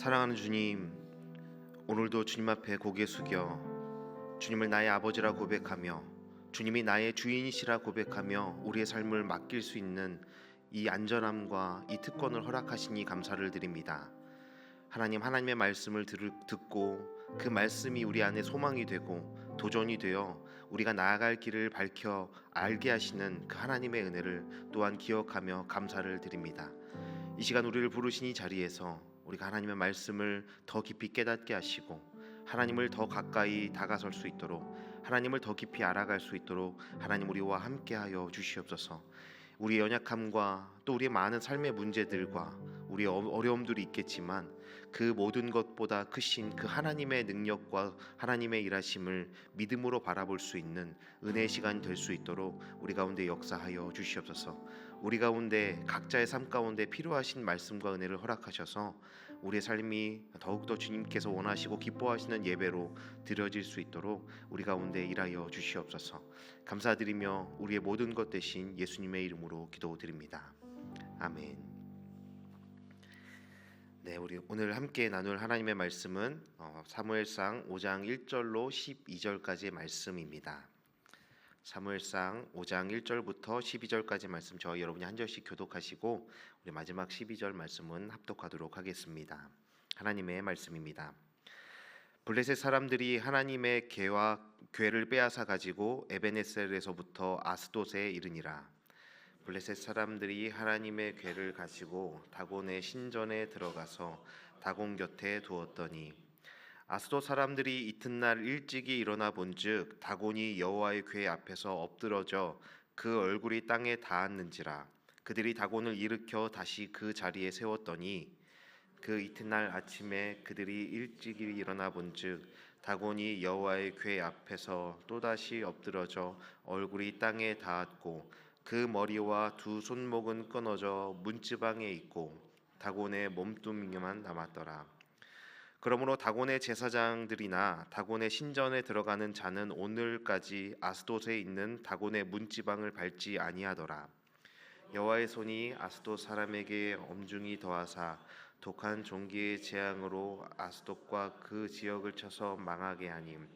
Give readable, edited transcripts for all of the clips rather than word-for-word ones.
사랑하는 주님, 오늘도 주님 앞에 고개 숙여 주님을 나의 아버지라 고백하며 주님이 나의 주인이시라 고백하며 우리의 삶을 맡길 수 있는 이 안전함과 이 특권을 허락하시니 감사를 드립니다. 하나님의 말씀을 듣고 그 말씀이 우리 안에 소망이 되고 도전이 되어 우리가 나아갈 길을 밝혀 알게 하시는 그 하나님의 은혜를 또한 기억하며 감사를 드립니다. 이 시간 우리를 부르신 이 자리에서 우리가 하나님의 말씀을 더 깊이 깨닫게 하시고 하나님을 더 가까이 다가설 수 있도록, 하나님을 더 깊이 알아갈 수 있도록 하나님 우리와 함께하여 주시옵소서. 우리의 연약함과 또 우리의 많은 삶의 문제들과 우리의 어려움들이 있겠지만 그 모든 것보다 크신 그 하나님의 능력과 하나님의 일하심을 믿음으로 바라볼 수 있는 은혜의 시간이 될 수 있도록 우리 가운데 역사하여 주시옵소서. 우리 가운데 각자의 삶 가운데 필요하신 말씀과 은혜를 허락하셔서 우리의 삶이 더욱더 주님께서 원하시고 기뻐하시는 예배로 드려질 수 있도록 우리 가운데 일하여 주시옵소서. 감사드리며 우리의 모든 것 되신 예수님의 이름으로 기도드립니다. 아멘. 네, 우리 오늘 함께 나눌 하나님의 말씀은 사무엘상 5장 1절로 12절까지의 말씀입니다. 사무엘상 5장 1절부터 12절까지 말씀 저와 여러분이 한 절씩 교독하시고 우리 마지막 12절 말씀은 합독하도록 하겠습니다. 하나님의 말씀입니다. 블레셋 사람들이 하나님의 궤를 빼앗아 가지고 에베네셀에서부터 아스돗에 이르니라. 블레셋 사람들이 하나님의 궤를 가지고 다곤의 신전에 들어가서 다곤 곁에 두었더니 아스돗 사람들이 이튿날 일찍이 일어나 본즉 다곤이 여호와의 궤 앞에서 엎드러져 그 얼굴이 땅에 닿았는지라. 그들이 다곤을 일으켜 다시 그 자리에 세웠더니 그 이튿날 아침에 그들이 일찍이 일어나 본즉 다곤이 여호와의 궤 앞에서 또다시 엎드러져 얼굴이 땅에 닿았고 그 머리와 두 손목은 끊어져 문지방에 있고 다곤의 몸뚱이만 남았더라. 그러므로 다곤의 제사장들이나 다곤의 신전에 들어가는 자는 오늘까지 아스돗에 있는 다곤의 문지방을 밟지 아니하더라. 여호와의 손이 아스돗 사람에게 엄중히 더하사 독한 종기의 재앙으로 아스돗과 그 지역을 쳐서 망하게 하님.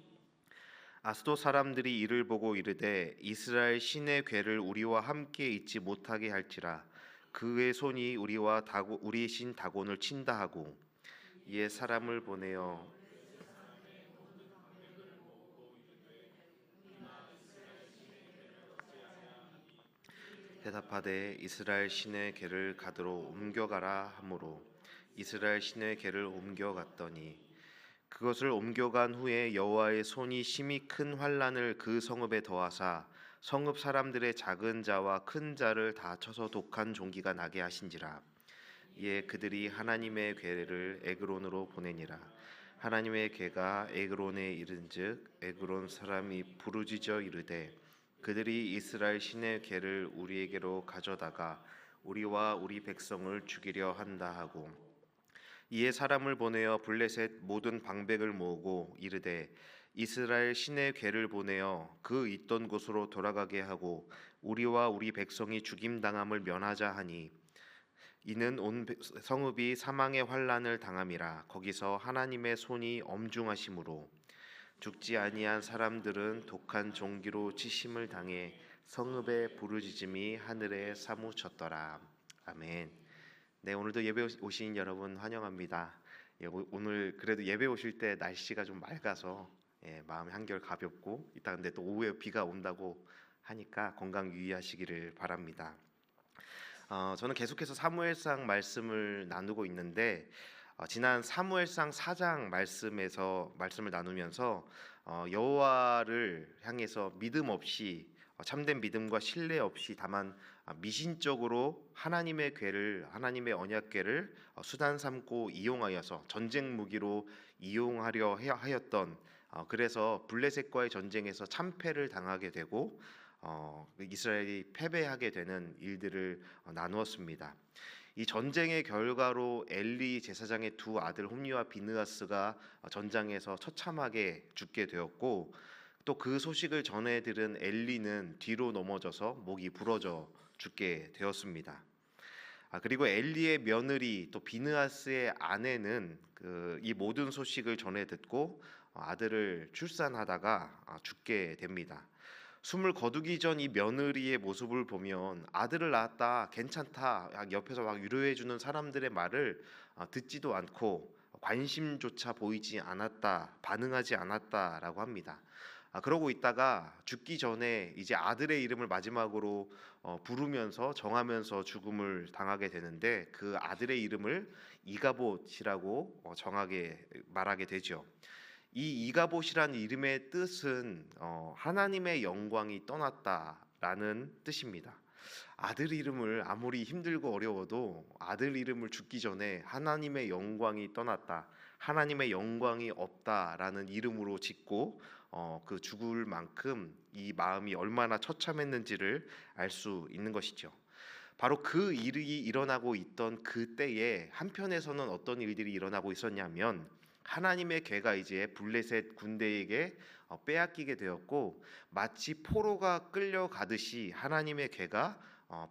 아스돗 사람들이 이를 보고 이르되 이스라엘 신의 궤를 우리와 함께 있지 못하게 할지라. 그의 손이 우리 신 다곤을 친다 하고 이에 사람을 보내어 대답하되 이스라엘 신의 궤를 가드로 옮겨가라 하므로 이스라엘 신의 궤를 옮겨갔더니 그것을 옮겨간 후에 여호와의 손이 심히 큰 환난을 그 성읍에 더하사 성읍 사람들의 작은 자와 큰 자를 다 쳐서 독한 종기가 나게 하신지라. 이에 그들이 하나님의 궤를 에그론으로 보내니라. 하나님의 궤가 에그론에 이른즉 에그론 사람이 부르짖어 이르되 그들이 이스라엘 신의 궤를 우리에게로 가져다가 우리와 우리 백성을 죽이려 한다 하고 이에 사람을 보내어 블레셋 모든 방백을 모으고 이르되 이스라엘 신의 궤를 보내어 그 있던 곳으로 돌아가게 하고 우리와 우리 백성이 죽임 당함을 면하자 하니 이는 온 성읍이 사망의 환난을 당함이라. 거기서 하나님의 손이 엄중하심으로 죽지 아니한 사람들은 독한 종기로 치심을 당해 성읍의 부르짖음이 하늘에 사무쳤더라. 아멘. 네, 오늘도 예배 오신 여러분 환영합니다. 오늘 그래도 예배 오실 때 날씨가 좀 맑아서 마음이 한결 가볍고 이따 근데 또 오후에 비가 온다고 하니까 건강 유의하시기를 바랍니다. 저는 계속해서 사무엘상 말씀을 나누고 있는데 지난 사무엘상 4장 말씀을 나누면서 여호와를 향해서 믿음 없이 참된 믿음과 신뢰 없이 다만 미신적으로 하나님의 궤를 하나님의 언약궤를 수단 삼고 이용하여서 전쟁 무기로 이용하려 하였던 그래서 블레셋과의 전쟁에서 참패를 당하게 되고 이스라엘이 패배하게 되는 일들을 나누었습니다. 이 전쟁의 결과로 엘리 제사장의 두 아들 홈리와 비느하스가 전장에서 처참하게 죽게 되었고 또 그 소식을 전해 들은 엘리는 뒤로 넘어져서 목이 부러져 죽게 되었습니다. 그리고 엘리의 며느리 또 비느하스의 아내는 이 모든 소식을 전해 듣고 아들을 출산하다가 죽게 됩니다. 숨을 거두기 전 이 며느리의 모습을 보면 아들을 낳았다, 괜찮다, 옆에서 막 위로해 주는 사람들의 말을 듣지도 않고 관심조차 보이지 않았다, 반응하지 않았다라고 합니다. 그러고 있다가 죽기 전에 이제 아들의 이름을 마지막으로 부르면서 정하면서 죽음을 당하게 되는데, 그 아들의 이름을 이가봇이라고 정하게 말하게 되죠. 이 이가봇이라는 이름의 뜻은 하나님의 영광이 떠났다라는 뜻입니다. 아들 이름을 아무리 힘들고 어려워도 아들 이름을 죽기 전에 하나님의 영광이 떠났다, 하나님의 영광이 없다라는 이름으로 짓고 그 죽을 만큼 이 마음이 얼마나 처참했는지를 알 수 있는 것이죠. 바로 그 일이 일어나고 있던 그때에 한편에서는 어떤 일들이 일어나고 있었냐면, 하나님의 괴가 이제 블레셋 군대에게 빼앗기게 되었고, 마치 포로가 끌려가듯이 하나님의 괴가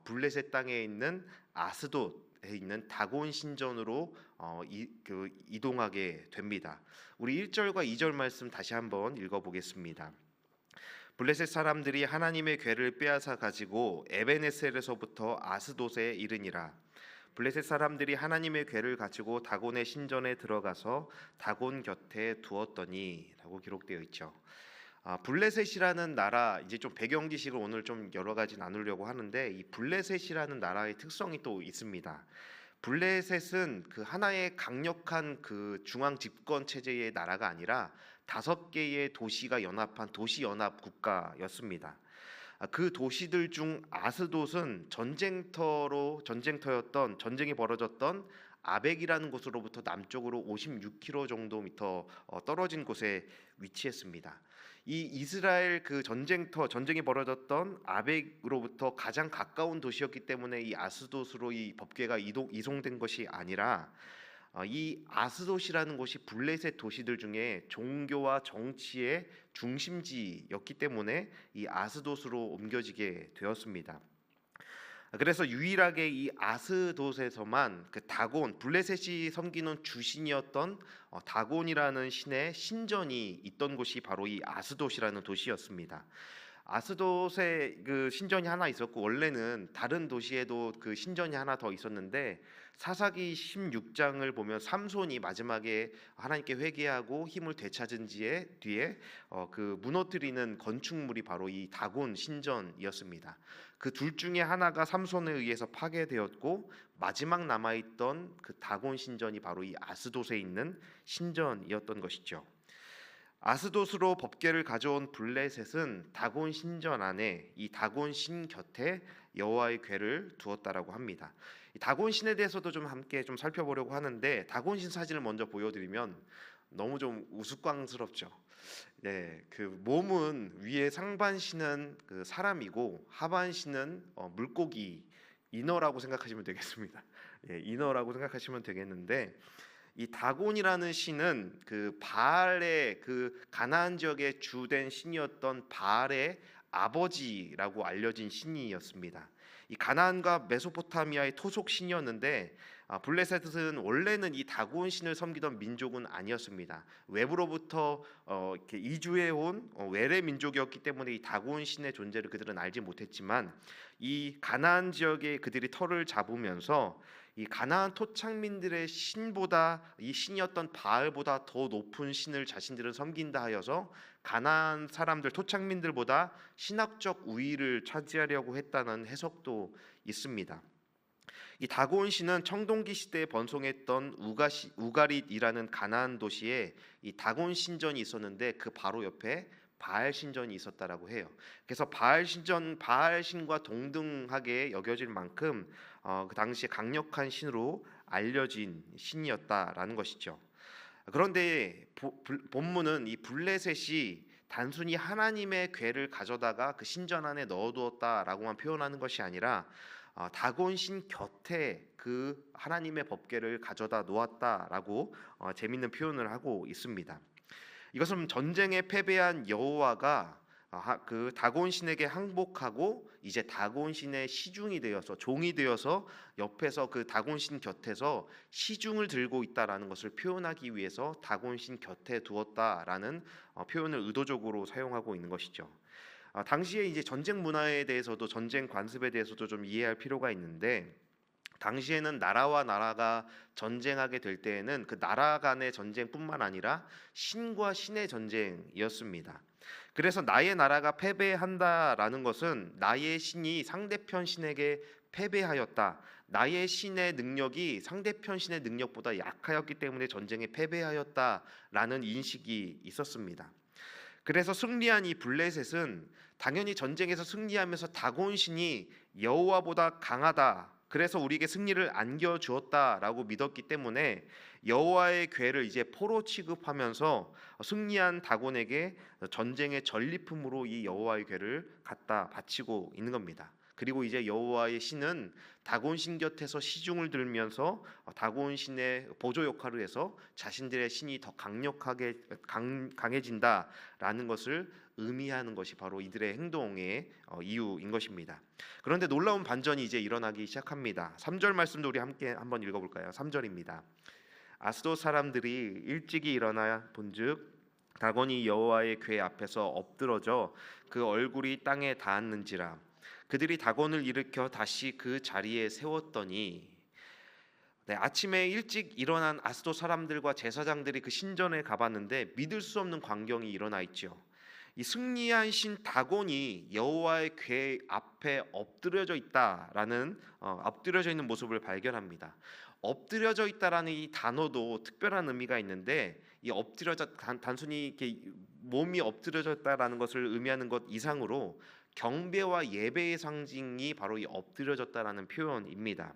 블레셋 땅에 있는 아스돗에 있는 다곤 신전으로 이동하게 됩니다. 우리 1절과 2절 말씀 다시 한번 읽어보겠습니다. 블레셋 사람들이 하나님의 괴를 빼앗아 가지고 에베네셀에서부터 아스돗에 이르니라. 블레셋 사람들이 하나님의 괴를 가지고 다곤의 신전에 들어가서 다곤 곁에 두었더니라고 기록되어 있죠. 블레셋이라는 나라, 이제 좀 배경 지식을 오늘 좀 여러 가지 나누려고 하는데, 이 블레셋이라는 나라의 특성이 또 있습니다. 블레셋은 그 하나의 강력한 그 중앙 집권 체제의 나라가 아니라 5개의 도시가 연합한 도시 연합 국가였습니다. 그 도시들 중 아스돗은 전쟁이 벌어졌던 아벡이라는 곳으로부터 남쪽으로 56km 정도 떨어진 곳에 위치했습니다. 이 이스라엘 그 전쟁이 벌어졌던 아벡으로부터 가장 가까운 도시였기 때문에 이 아스돗으로 이 법궤가 이송된 것이 아니라, 이 아스돗이라는 곳이 블레셋 도시들 중에 종교와 정치의 중심지였기 때문에 이 아스돗으로 옮겨지게 되었습니다. 그래서 유일하게 이 아스돗에서만 그 다곤, 블레셋이 섬기는 주신이었던 다곤이라는 신의 신전이 있던 곳이 바로 이 아스돗이라는 도시였습니다. 아스돗에 그 신전이 하나 있었고, 원래는 다른 도시에도 그 신전이 하나 더 있었는데, 사사기 16장을 보면 삼손이 마지막에 하나님께 회개하고 힘을 되찾은 뒤에 그 무너뜨리는 건축물이 바로 이 다곤 신전이었습니다. 그 둘 중에 하나가 삼손에 의해서 파괴되었고, 마지막 남아있던 그 다곤 신전이 바로 이 아스돗에 있는 신전이었던 것이죠. 아스돗으로 법궤를 가져온 블레셋은 다곤 신전 안에 이 다곤 신 곁에 여호와의 궤를 두었다라고 합니다. 이 다곤 신에 대해서도 좀 함께 좀 살펴보려고 하는데, 다곤 신 사진을 먼저 보여드리면 너무 좀 우스꽝스럽죠. 네, 그 몸은 위에 상반신은 그 사람이고 하반신은 물고기, 인어라고 생각하시면 되겠습니다. 예, 인어라고 생각하시면 되겠는데, 이 다곤이라는 신은 그 바알의 그 가나안 지역의 주된 신이었던 바알의 아버지라고 알려진 신이었습니다. 이 가나안과 메소포타미아의 토속 신이었는데, 블레셋은 원래는 이 다곤 신을 섬기던 민족은 아니었습니다. 외부로부터 이렇게 이주해 온 외래 민족이었기 때문에 이 다곤 신의 존재를 그들은 알지 못했지만, 이 가나안 지역에 그들이 터를 잡으면서 이 가나안 토착민들의 신보다, 이 신이었던 바알보다 더 높은 신을 자신들은 섬긴다 하여서 가나안 사람들 토착민들보다 신학적 우위를 차지하려고 했다는 해석도 있습니다. 이 다곤 신은 청동기 시대에 번성했던 우가릿이라는 가나안 도시에 이 다곤 신전이 있었는데, 그 바로 옆에 바알 신전이 있었다라고 해요. 그래서 바알 신과 동등하게 여겨질 만큼 그 당시에 강력한 신으로 알려진 신이었다라는 것이죠. 그런데 본문은 이 블레셋이 단순히 하나님의 궤를 가져다가 그 신전 안에 넣어두었다라고만 표현하는 것이 아니라, 다곤 신 곁에 그 하나님의 법궤를 가져다 놓았다라고 재밌는 표현을 하고 있습니다. 이것은 전쟁에 패배한 여호와가 그 다곤 신에게 항복하고 이제 다곤 신의 시중이 되어서 종이 되어서 옆에서 그 다곤 신 곁에서 시중을 들고 있다라는 것을 표현하기 위해서 다곤 신 곁에 두었다라는 표현을 의도적으로 사용하고 있는 것이죠. 당시에 이제 전쟁 문화에 대해서도 전쟁 관습에 대해서도 좀 이해할 필요가 있는데, 당시에는 나라와 나라가 전쟁하게 될 때에는 그 나라 간의 전쟁뿐만 아니라 신과 신의 전쟁이었습니다. 그래서 나의 나라가 패배한다라는 것은 나의 신이 상대편 신에게 패배하였다, 나의 신의 능력이 상대편 신의 능력보다 약하였기 때문에 전쟁에 패배하였다라는 인식이 있었습니다. 그래서 승리한 이 블레셋은 당연히 전쟁에서 승리하면서 다곤 신이 여호와보다 강하다, 그래서 우리에게 승리를 안겨주었다라고 믿었기 때문에 여호와의 궤를 이제 포로 취급하면서 승리한 다곤에게 전쟁의 전리품으로 이 여호와의 궤를 갖다 바치고 있는 겁니다. 그리고 이제 여호와의 신은 다곤 신 곁에서 시중을 들면서 다곤 신의 보조 역할을 해서 자신들의 신이 더 강력하게 강해진다라는 것을 의미하는 것이 바로 이들의 행동의 이유인 것입니다. 그런데 놀라운 반전이 이제 일어나기 시작합니다. 3절 말씀도 우리 함께 한번 읽어볼까요? 3절입니다. 아스돗 사람들이 일찍이 일어나 본즉 다곤이 여호와의 궤 앞에서 엎드러져 그 얼굴이 땅에 닿았는지라. 그들이 다곤을 일으켜 다시 그 자리에 세웠더니, 아침에 일찍 일어난 아스돗 사람들과 제사장들이 그 신전에 가봤는데 믿을 수 없는 광경이 일어나 있죠. 이 승리한 신 다곤이 여호와의 궤 앞에 엎드려져 있다라는 엎드려져 있는 모습을 발견합니다. 엎드려져 있다라는 이 단어도 특별한 의미가 있는데, 이 엎드려져 단순히 이렇게 몸이 엎드려졌다라는 것을 의미하는 것 이상으로 경배와 예배의 상징이 바로 이 엎드려졌다라는 표현입니다.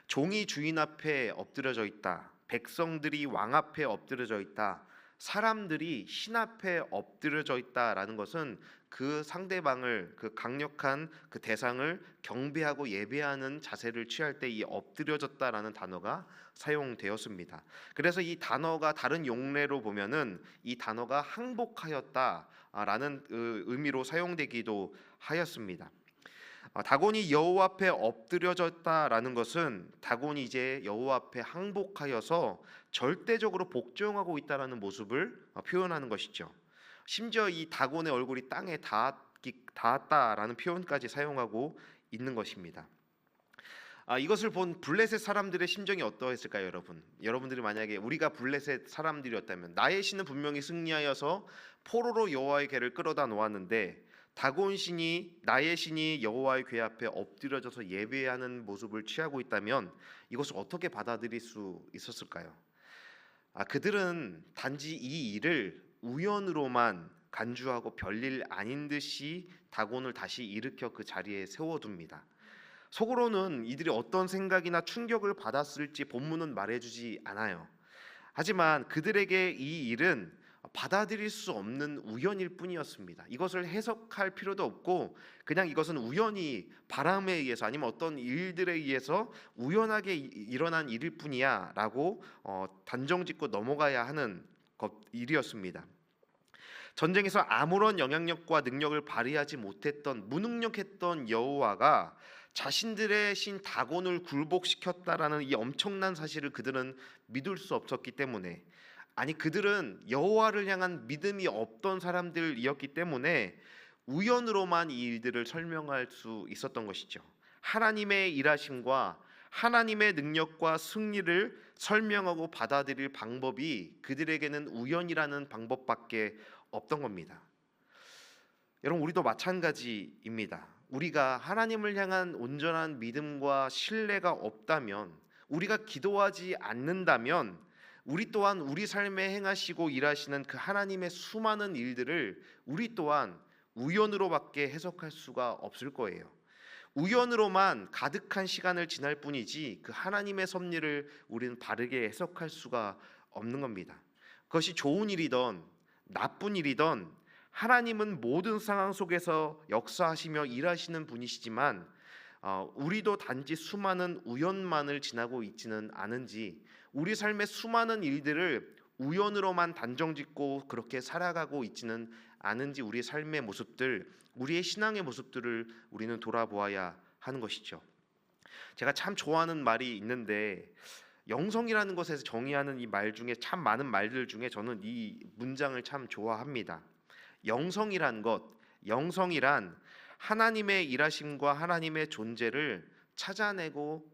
종이 주인 앞에 엎드려져 있다, 백성들이 왕 앞에 엎드려져 있다, 사람들이 신 앞에 엎드려져 있다라는 것은 그 상대방을, 그 강력한 그 대상을 경배하고 예배하는 자세를 취할 때 이 엎드려졌다라는 단어가 사용되었습니다. 그래서 이 단어가 다른 용례로 보면은 이 단어가 항복하였다라는 의미로 사용되기도 하였습니다. 다곤이 여호와 앞에 엎드려졌다라는 것은 다곤이 이제 여호와 앞에 항복하여서 절대적으로 복종하고 있다라는 모습을 표현하는 것이죠. 심지어 이 다곤의 얼굴이 땅에 닿았다라는 표현까지 사용하고 있는 것입니다. 이것을 본 블레셋 사람들의 심정이 어떠했을까요, 여러분? 여러분들이 만약에 우리가 블레셋 사람들이었다면, 나의 신은 분명히 승리하여서 포로로 여호와의 궤를 끌어다 놓았는데 다곤 신이, 나의 신이 여호와의 궤 앞에 엎드려져서 예배하는 모습을 취하고 있다면 이것을 어떻게 받아들일 수 있었을까요? 그들은 단지 이 일을 우연으로만 간주하고 별일 아닌 듯이 다곤을 다시 일으켜 그 자리에 세워둡니다. 속으로는 이들이 어떤 생각이나 충격을 받았을지 본문은 말해주지 않아요. 하지만 그들에게 이 일은 받아들일 수 없는 우연일 뿐이었습니다. 이것을 해석할 필요도 없고 그냥 이것은 우연히 바람에 의해서 아니면 어떤 일들에 의해서 우연하게 일어난 일일 뿐이야 라고 단정짓고 넘어가야 하는 일이었습니다. 전쟁에서 아무런 영향력과 능력을 발휘하지 못했던, 무능력했던 여호와가 자신들의 신 다곤을 굴복시켰다라는 이 엄청난 사실을 그들은 믿을 수 없었기 때문에, 아니 그들은 여호와를 향한 믿음이 없던 사람들이었기 때문에 우연으로만 이 일들을 설명할 수 있었던 것이죠. 하나님의 일하심과 하나님의 능력과 승리를 설명하고 받아들일 방법이 그들에게는 우연이라는 방법밖에 없던 겁니다. 여러분, 우리도 마찬가지입니다. 우리가 하나님을 향한 온전한 믿음과 신뢰가 없다면, 우리가 기도하지 않는다면 우리 또한 우리 삶에 행하시고 일하시는 그 하나님의 수많은 일들을 우리 또한 우연으로밖에 해석할 수가 없을 거예요. 우연으로만 가득한 시간을 지날 뿐이지 그 하나님의 섭리를 우리는 바르게 해석할 수가 없는 겁니다. 그것이 좋은 일이든 나쁜 일이든 하나님은 모든 상황 속에서 역사하시며 일하시는 분이시지만 우리도 단지 수많은 우연만을 지나고 있지는 않은지, 우리 삶의 수많은 일들을 우연으로만 단정짓고 그렇게 살아가고 있지는 아는지 우리의 삶의 모습들, 우리의 신앙의 모습들을 우리는 돌아보아야 하는 것이죠. 제가 참 좋아하는 말이 있는데 영성이라는 것에서 정의하는 이 말 중에 참 많은 말들 중에 저는 이 문장을 참 좋아합니다. 영성이란 것, 영성이란 하나님의 일하심과 하나님의 존재를 찾아내고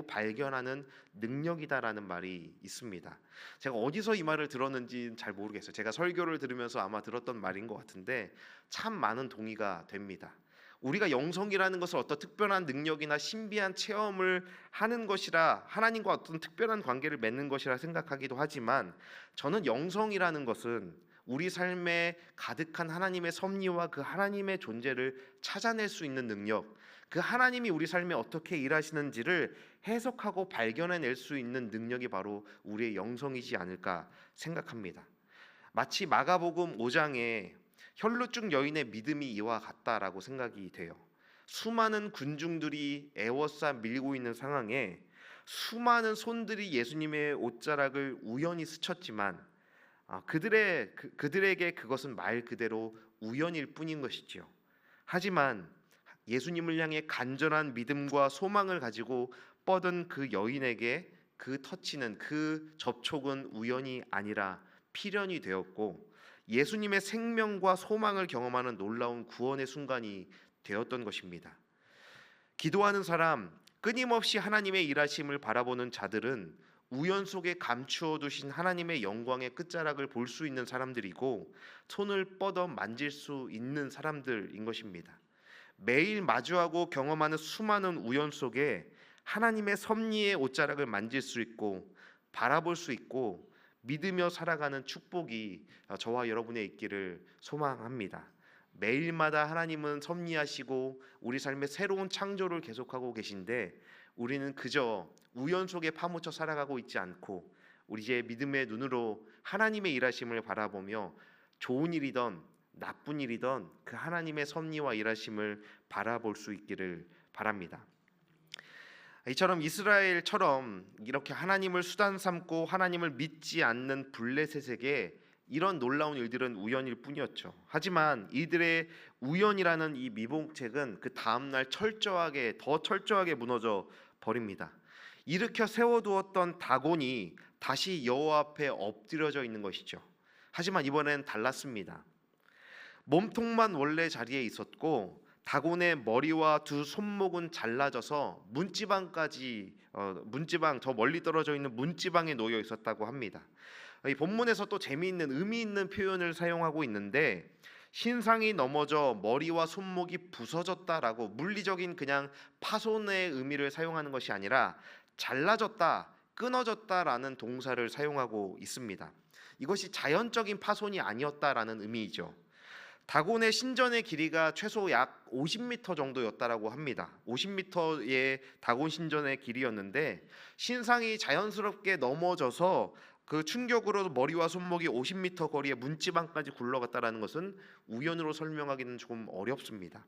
발견하는 능력이다라는 말이 있습니다. 제가 어디서 이 말을 들었는지 잘 모르겠어요. 제가 설교를 들으면서 아마 들었던 말인 것 같은데 참 많은 동의가 됩니다. 우리가 영성이라는 것을 어떤 특별한 능력이나 신비한 체험을 하는 것이라, 하나님과 어떤 특별한 관계를 맺는 것이라 생각하기도 하지만, 저는 영성이라는 것은 우리 삶에 가득한 하나님의 섭리와 그 하나님의 존재를 찾아낼 수 있는 능력, 그 하나님이 우리 삶에 어떻게 일하시는지를 해석하고 발견해낼 수 있는 능력이 바로 우리의 영성이지 않을까 생각합니다. 마치 마가복음 5장에 혈루증 여인의 믿음이 이와 같다라고 생각이 돼요. 수많은 군중들이 애워싸 밀고 있는 상황에 수많은 손들이 예수님의 옷자락을 우연히 스쳤지만 그들에게 그것은 말 그대로 우연일 뿐인 것이지요. 하지만 예수님을 향해 간절한 믿음과 소망을 가지고 뻗은 그 여인에게 그 터치는, 그 접촉은 우연이 아니라 필연이 되었고 예수님의 생명과 소망을 경험하는 놀라운 구원의 순간이 되었던 것입니다. 기도하는 사람, 끊임없이 하나님의 일하심을 바라보는 자들은 우연 속에 감추어 두신 하나님의 영광의 끝자락을 볼 수 있는 사람들이고 손을 뻗어 만질 수 있는 사람들인 것입니다. 매일 마주하고 경험하는 수많은 우연 속에 하나님의 섭리의 옷자락을 만질 수 있고 바라볼 수 있고 믿으며 살아가는 축복이 저와 여러분의 있기를 소망합니다. 매일마다 하나님은 섭리하시고 우리 삶의 새로운 창조를 계속하고 계신데 우리는 그저 우연 속에 파묻혀 살아가고 있지 않고 우리의 믿음의 눈으로 하나님의 일하심을 바라보며 좋은 일이든 나쁜 일이든 그 하나님의 섭리와 일하심을 바라볼 수 있기를 바랍니다. 이처럼 이스라엘처럼 이렇게 하나님을 수단 삼고 하나님을 믿지 않는 블레셋에게 이런 놀라운 일들은 우연일 뿐이었죠. 하지만 이들의 우연이라는 이 미봉책은 그 다음날 더 철저하게 무너져 버립니다. 일으켜 세워두었던 다곤이 다시 여호와 앞에 엎드려져 있는 것이죠. 하지만 이번엔 달랐습니다. 몸통만 원래 자리에 있었고 다곤의 머리와 두 손목은 잘라져서 문지방 저 멀리 떨어져 있는 문지방에 놓여 있었다고 합니다. 이 본문에서 또 재미있는 의미 있는 표현을 사용하고 있는데 신상이 넘어져 머리와 손목이 부서졌다라고 물리적인 그냥 파손의 의미를 사용하는 것이 아니라 잘라졌다, 끊어졌다라는 동사를 사용하고 있습니다. 이것이 자연적인 파손이 아니었다라는 의미이죠. 다곤의 신전의 길이가 최소 약 50m 정도였다라고 합니다. 50m의 다곤 신전의 길이였는데 신상이 자연스럽게 넘어져서 그 충격으로 머리와 손목이 50m 거리의 문지방까지 굴러갔다라는 것은 우연으로 설명하기는 조금 어렵습니다.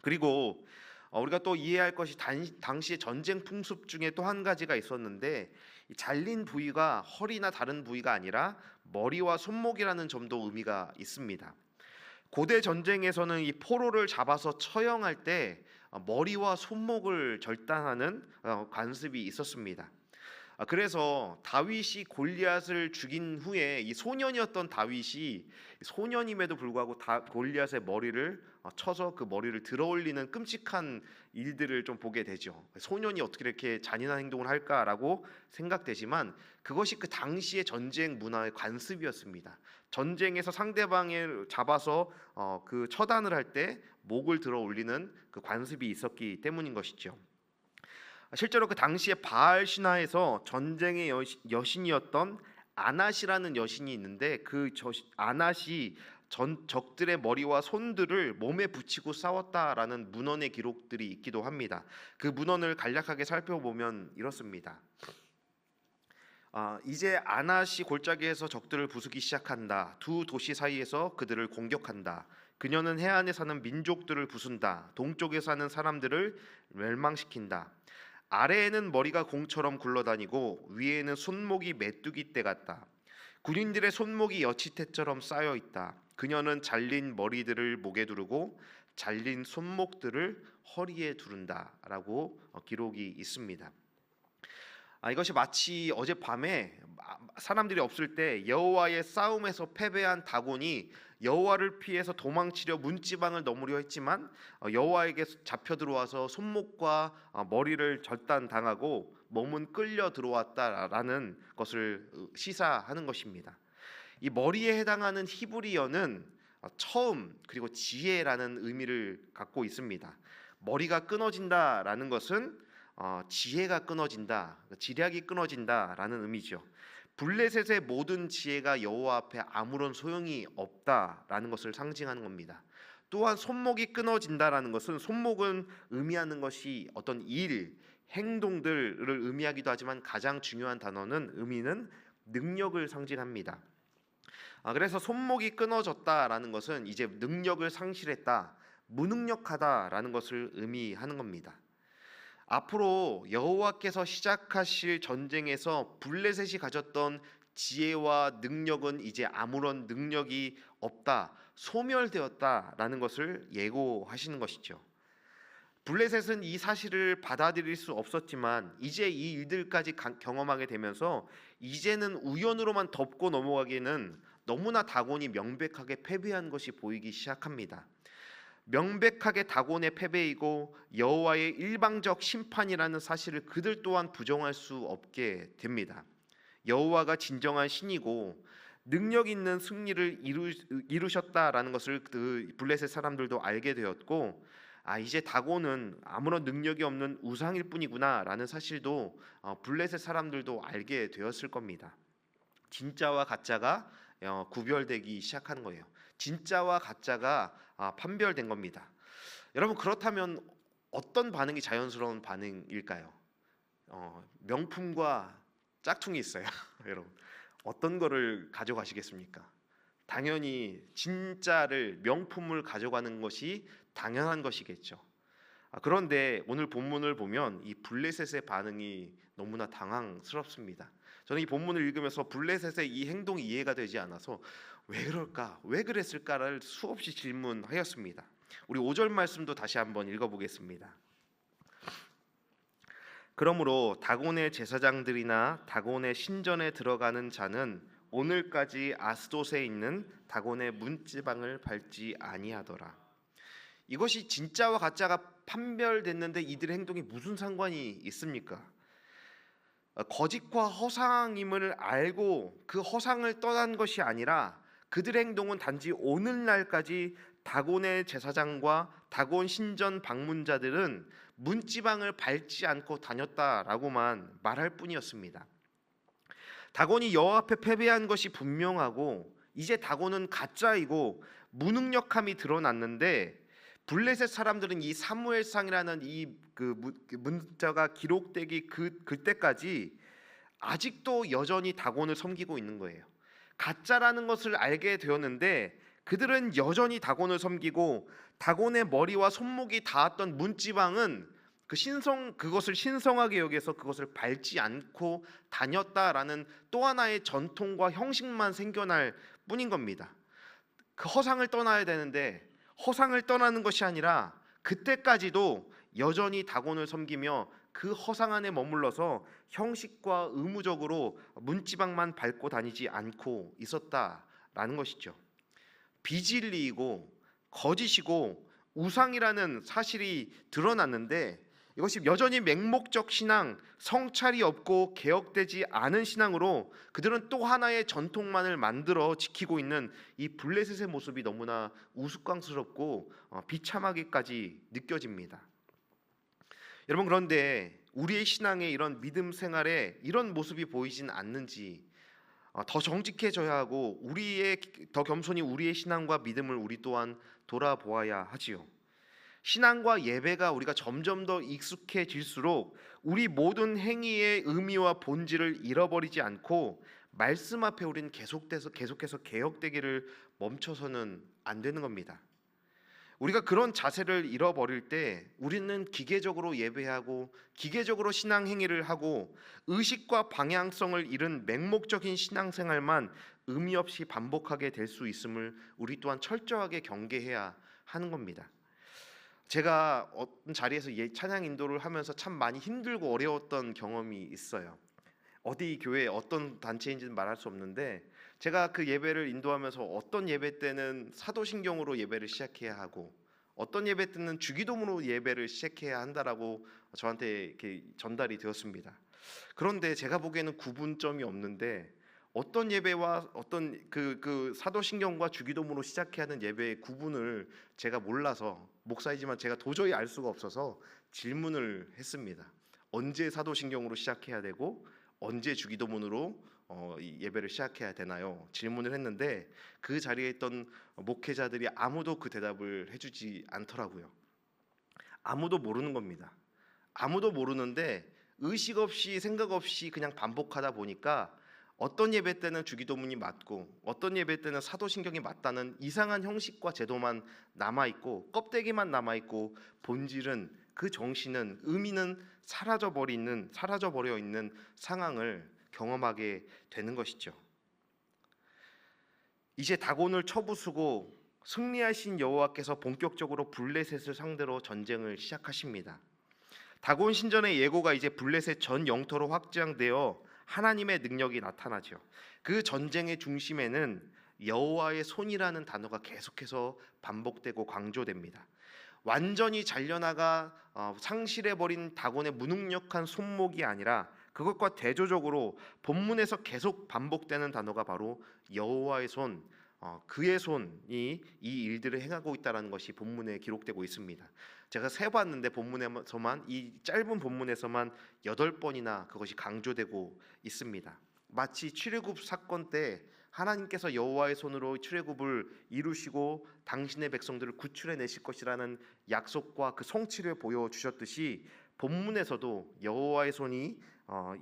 그리고 우리가 또 이해할 것이 당시의 전쟁 풍습 중에 또 한 가지가 있었는데 잘린 부위가 허리나 다른 부위가 아니라 머리와 손목이라는 점도 의미가 있습니다. 고대 전쟁에서는 이 포로를 잡아서 처형할 때 머리와 손목을 절단하는 관습이 있었습니다. 그래서 다윗이 골리앗을 죽인 후에 이 소년이었던 다윗이 소년임에도 불구하고 골리앗의 머리를 쳐서 그 머리를 들어올리는 끔찍한 일들을 좀 보게 되죠. 소년이 어떻게 이렇게 잔인한 행동을 할까라고 생각되지만 그것이 그 당시의 전쟁 문화의 관습이었습니다. 전쟁에서 상대방을 잡아서 그 처단을 할 때 목을 들어올리는 그 관습이 있었기 때문인 것이죠. 실제로 그 당시에 바알 신화에서 전쟁의 여신이었던 아낫이라는 여신이 있는데 그 아낫이 적들의 머리와 손들을 몸에 붙이고 싸웠다라는 문헌의 기록들이 있기도 합니다. 그 문헌을 간략하게 살펴보면 이렇습니다. 이제 아낫이 골짜기에서 적들을 부수기 시작한다. 두 도시 사이에서 그들을 공격한다. 그녀는 해안에 사는 민족들을 부순다. 동쪽에 사는 사람들을 멸망시킨다. 아래에는 머리가 공처럼 굴러다니고 위에는 손목이 메뚜기 떼 같다. 군인들의 손목이 여치태처럼 쌓여 있다. 그녀는 잘린 머리들을 목에 두르고 잘린 손목들을 허리에 두른다라고 기록이 있습니다. 이것이 마치 어젯밤에 사람들이 없을 때 여호와의 싸움에서 패배한 다곤이 여호와를 피해서 도망치려 문지방을 넘으려 했지만 여호와에게 잡혀 들어와서 손목과 머리를 절단당하고 몸은 끌려 들어왔다라는 것을 시사하는 것입니다. 이 머리에 해당하는 히브리어는 처음 그리고 지혜라는 의미를 갖고 있습니다. 머리가 끊어진다라는 것은 지혜가 끊어진다, 지략이 끊어진다라는 의미죠. 블레셋의 모든 지혜가 여호와 앞에 아무런 소용이 없다라는 것을 상징하는 겁니다. 또한 손목이 끊어진다라는 것은 손목은 의미하는 것이 어떤 일, 행동들을 의미하기도 하지만 가장 중요한 단어는 의미는 능력을 상징합니다. 그래서 손목이 끊어졌다라는 것은 이제 능력을 상실했다, 무능력하다라는 것을 의미하는 겁니다. 앞으로 여호와께서 시작하실 전쟁에서 블레셋이 가졌던 지혜와 능력은 이제 아무런 능력이 없다, 소멸되었다라는 것을 예고하시는 것이죠. 블레셋은 이 사실을 받아들일 수 없었지만 이제 이 일들까지 경험하게 되면서 이제는 우연으로만 덮고 넘어가기에는 너무나 다곤이 명백하게 패배한 것이 보이기 시작합니다. 명백하게 다곤의 패배이고 여호와의 일방적 심판이라는 사실을 그들 또한 부정할 수 없게 됩니다. 여호와가 진정한 신이고 능력 있는 승리를 이루셨다라는 것을 그 블레셋 사람들도 알게 되었고, 이제 다곤은 아무런 능력이 없는 우상일 뿐이구나라는 사실도 블레셋 사람들도 알게 되었을 겁니다. 진짜와 가짜가 구별되기 시작하는 거예요. 진짜와 가짜가 판별된 겁니다. 여러분, 그렇다면 어떤 반응이 자연스러운 반응일까요? 명품과 짝퉁이 있어요. 여러분, 어떤 거를 가져가시겠습니까? 당연히 진짜를, 명품을 가져가는 것이 당연한 것이겠죠. 그런데 오늘 본문을 보면 이 블레셋의 반응이 너무나 당황스럽습니다. 저는 이 본문을 읽으면서 블레셋의 이 행동이 이해가 되지 않아서 왜 그럴까? 왜 그랬을까를 수없이 질문하였습니다. 우리 5절 말씀도 다시 한번 읽어보겠습니다. 그러므로 다곤의 제사장들이나 다곤의 신전에 들어가는 자는 오늘까지 아스돗에 있는 다곤의 문지방을 밟지 아니하더라. 이것이 진짜와 가짜가 판별됐는데 이들의 행동이 무슨 상관이 있습니까? 거짓과 허상임을 알고 그 허상을 떠난 것이 아니라 그들의 행동은 단지 오늘날까지 다곤의 제사장과 다곤 신전 방문자들은 문지방을 밟지 않고 다녔다라고만 말할 뿐이었습니다. 다곤이 여호와 앞에 패배한 것이 분명하고 이제 다곤은 가짜이고 무능력함이 드러났는데 블레셋 사람들은 이 사무엘상이라는 그 문자가 기록되기 그때까지 아직도 여전히 다곤을 섬기고 있는 거예요. 가짜라는 것을 알게 되었는데 그들은 여전히 다곤을 섬기고 다곤의 머리와 손목이 닿았던 문지방은 그것을 신성하게 여겨서 그것을 밟지 않고 다녔다라는 또 하나의 전통과 형식만 생겨날 뿐인 겁니다. 그 허상을 떠나야 되는데 허상을 떠나는 것이 아니라 그때까지도 여전히 다곤을 섬기며 그 허상 안에 머물러서 형식과 의무적으로 문지방만 밟고 다니지 않고 있었다라는 것이죠. 비진리이고 거짓이고 우상이라는 사실이 드러났는데 이것이 여전히 맹목적 신앙, 성찰이 없고 개혁되지 않은 신앙으로 그들은 또 하나의 전통만을 만들어 지키고 있는 이 블레셋의 모습이 너무나 우스꽝스럽고 비참하게까지 느껴집니다. 여러분, 그런데 우리의 신앙에 이런 믿음 생활에 이런 모습이 보이진 않는지 더 정직해져야 하고 더 겸손히 우리의 신앙과 믿음을 우리 또한 돌아보아야 하지요. 신앙과 예배가 우리가 점점 더 익숙해질수록 우리 모든 행위의 의미와 본질을 잃어버리지 않고 말씀 앞에 우리는 계속해서 개혁되기를 멈춰서는 안 되는 겁니다. 우리가 그런 자세를 잃어버릴 때 우리는 기계적으로 예배하고 기계적으로 신앙 행위를 하고 의식과 방향성을 잃은 맹목적인 신앙생활만 의미 없이 반복하게 될 수 있음을 우리 또한 철저하게 경계해야 하는 겁니다. 제가 어떤 자리에서 찬양 인도를 하면서 참 많이 힘들고 어려웠던 경험이 있어요. 어디 교회 어떤 단체인지는 말할 수 없는데 제가 그 예배를 인도하면서 어떤 예배 때는 사도신경으로 예배를 시작해야 하고 어떤 예배 때는 주기도문으로 예배를 시작해야 한다라고 저한테 이렇게 전달이 되었습니다. 그런데 제가 보기에는 구분점이 없는데 어떤 예배와 어떤 그 사도신경과 주기도문으로 시작해야 하는 예배의 구분을 제가 몰라서 목사이지만 제가 도저히 알 수가 없어서 질문을 했습니다. 언제 사도신경으로 시작해야 되고 언제 주기도문으로 이 예배를 시작해야 되나요? 질문을 했는데 그 자리에 있던 목회자들이 아무도 그 대답을 해주지 않더라고요. 아무도 모르는 겁니다. 아무도 모르는데 의식 없이 생각 없이 그냥 반복하다 보니까 어떤 예배 때는 주기도문이 맞고 어떤 예배 때는 사도신경이 맞다는 이상한 형식과 제도만 남아있고 껍데기만 남아있고 본질은 그 정신은 의미는 사라져 버려 있는 상황을 경험하게 되는 것이죠. 이제 다곤을 쳐부수고 승리하신 여호와께서 본격적으로 블레셋을 상대로 전쟁을 시작하십니다. 다곤 신전의 예고가 이제 블레셋 전 영토로 확장되어 하나님의 능력이 나타나죠. 그 전쟁의 중심에는 여호와의 손이라는 단어가 계속해서 반복되고 강조됩니다. 완전히 잘려나가 상실해버린 다곤의 무능력한 손목이 아니라 그것과 대조적으로 본문에서 계속 반복되는 단어가 바로 여호와의 손, 그의 손이 이 일들을 행하고 있다는 것이 본문에 기록되고 있습니다. 제가 세봤는데 본문에서만 이 짧은 본문에서만 8번이나 그것이 강조되고 있습니다. 마치 출애굽 사건 때 하나님께서 여호와의 손으로 출애굽을 이루시고 당신의 백성들을 구출해 내실 것이라는 약속과 그 성취를 보여주셨듯이 본문에서도 여호와의 손이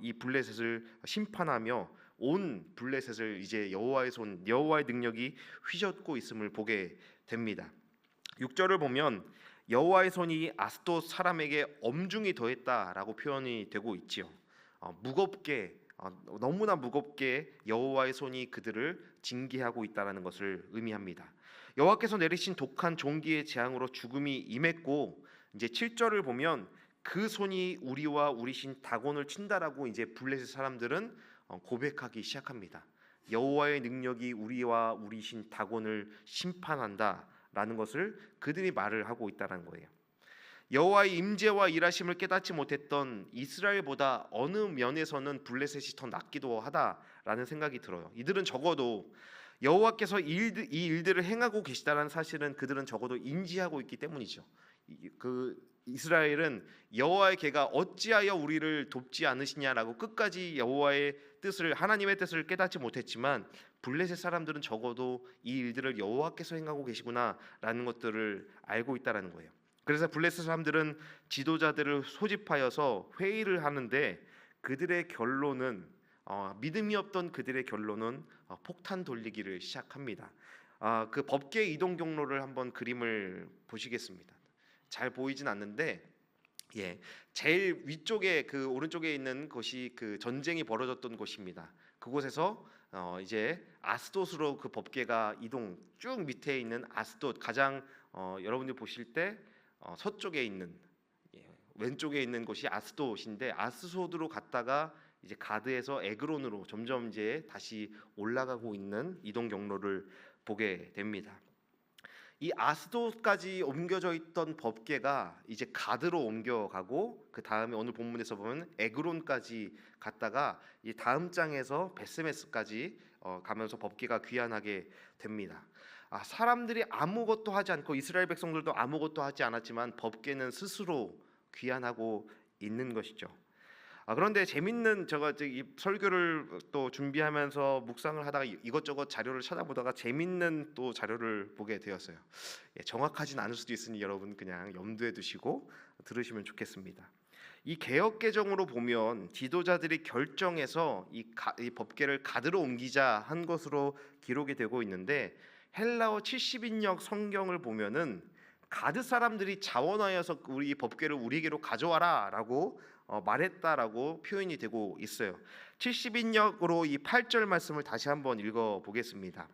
이 블레셋을 심판하며 온 블레셋을 이제 여호와의 손, 여호와의 능력이 휘젓고 있음을 보게 됩니다. 6절을 보면 여호와의 손이 아스돗 사람에게 엄중히 더했다라고 표현이 되고 있지요. 무겁게 너무나 무겁게 여호와의 손이 그들을 징계하고 있다라는 것을 의미합니다. 여호와께서 내리신 독한 종기의 재앙으로 죽음이 임했고 이제 7절을 보면 그 손이 우리와 우리 신 다곤을 친다라고 이제 블레셋 사람들은 고백하기 시작합니다. 여호와의 능력이 우리와 우리 신 다곤을 심판한다라는 것을 그들이 말을 하고 있다는 거예요. 여호와의 임재와 일하심을 깨닫지 못했던 이스라엘보다 어느 면에서는 블레셋이 더 낫기도 하다라는 생각이 들어요. 이들은 적어도 여호와께서 이 일들을 행하고 계시다는 사실은 그들은 적어도 인지하고 있기 때문이죠. 그 이스라엘은 여호와의 개가 어찌하여 우리를 돕지 않으시냐라고 끝까지 여호와의 뜻을, 하나님의 뜻을 깨닫지 못했지만 블레셋 사람들은 적어도 이 일들을 여호와께서 행하고 계시구나라는 것들을 알고 있다라는 거예요. 그래서 블레셋 사람들은 지도자들을 소집하여서 회의를 하는데 그들의 결론은 믿음이 없던 그들의 결론은 폭탄 돌리기를 시작합니다. 그 법계 이동 경로를 한번 그림을 보시겠습니다. 잘 보이진 않는데 제일 위쪽에 그 오른쪽에 있는 곳이 그 전쟁이 벌어졌던 곳입니다. 그곳에서 이제 아스돗으로 그 법계가 이동, 쭉 밑에 있는 아스돗, 가장 여러분들 보실 때 서쪽에 있는 왼쪽에 있는 곳이 아스돗인데 아스돗으로 갔다가 이제 가드에서 에그론으로 점점 이제 다시 올라가고 있는 이동 경로를 보게 됩니다. 이 아스돗까지 옮겨져 있던 법궤가 이제 가드로 옮겨가고 그 다음에 오늘 본문에서 보면 에그론까지 갔다가 이 다음 장에서 베스메스까지 가면서 법궤가 귀환하게 됩니다. 사람들이 아무것도 하지 않고 이스라엘 백성들도 아무것도 하지 않았지만 법궤는 스스로 귀환하고 있는 것이죠. 그런데 재밌는, 제가 이 설교를 또 준비하면서 묵상을 하다가 이것저것 자료를 찾아보다가 재밌는 또 자료를 보게 되었어요. 정확하진 않을 수도 있으니 여러분 그냥 염두에 두시고 들으시면 좋겠습니다. 이 개역 개정으로 보면 지도자들이 결정해서 이 법궤를 가드로 옮기자 한 것으로 기록이 되고 있는데 헬라어 70인역 성경을 보면은 가드 사람들이 자원하여서 우리 법궤를 우리에게로 가져와라라고 말했다라고 표현이 되고 있어요. 70인역으로 이 8절 말씀을 다시 한번 읽어 보겠습니다.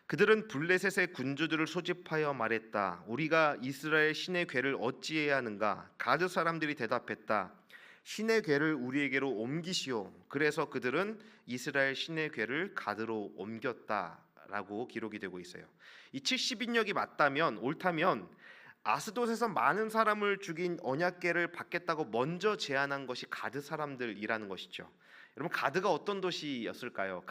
그들은 블레셋의 군주들을 소집하여 말했다. 우리가 이스라엘 신의 궤를 어찌해야 하는가? 가드 사람들이 대답했다. 신의 궤를 우리에게로 옮기시오. 그래서 그들은 이스라엘 신의 궤를 가드로 옮겼다라고 기록이 되고 있어요. 이 70인역이 맞다면, 옳다면 아스돗에서 많은 사람을 죽인 언약궤를 받겠다고 먼저 제안한 것이 가드 사람들이라는 것이죠. 여러분, 가드가 어떤 도시였을까요?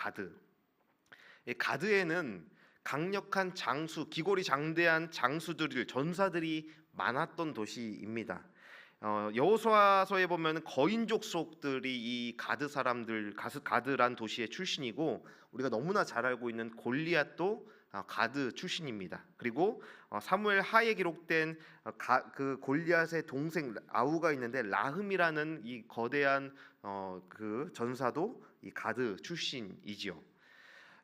가드에는 강력한 장수, 기골이 장대한 장수들, 전사들이 많았던 도시입니다. 여호수아서에 보면 거인족 속들이 이 가드 사람들, 가드란 도시의 출신이고, 우리가 너무나 잘 알고 있는 골리앗도 가드 출신입니다. 그리고 사무엘 하에 기록된 그 골리앗의 동생 아우가 있는데, 라흠이라는 이 거대한 그 전사도 이 가드 출신이지요.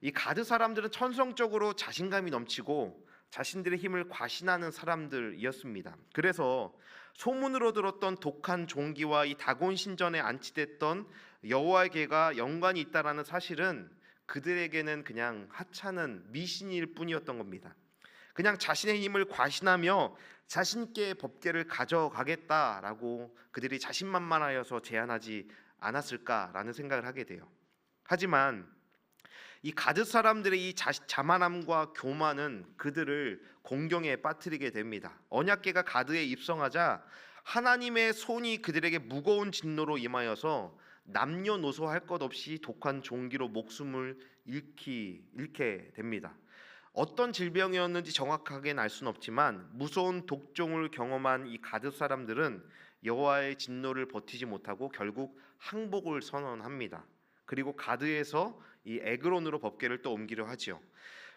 이 가드 사람들은 천성적으로 자신감이 넘치고 자신들의 힘을 과신하는 사람들이었습니다. 그래서 소문으로 들었던 독한 종기와 이 다곤 신전에 안치됐던 여호와의 궤가 연관이 있다라는 사실은 그들에게는 그냥 하찮은 미신일 뿐이었던 겁니다. 그냥 자신의 힘을 과신하며 자신께 법궤를 가져가겠다라고 그들이 자신만만하여서 제안하지 않았을까라는 생각을 하게 돼요. 하지만 이 가드 사람들의 이 자만함과 교만은 그들을 공경에 빠뜨리게 됩니다. 언약궤가 가드에 입성하자 하나님의 손이 그들에게 무거운 진노로 임하여서 남녀노소 할 것 없이 독한 종기로 목숨을 잃게 됩니다. 어떤 질병이었는지 정확하게는 알 수는 없지만 무서운 독종을 경험한 이 가드 사람들은 여호와의 진노를 버티지 못하고 결국 항복을 선언합니다. 그리고 가드에서 이 에그론으로 법궤를 또 옮기려 하지요.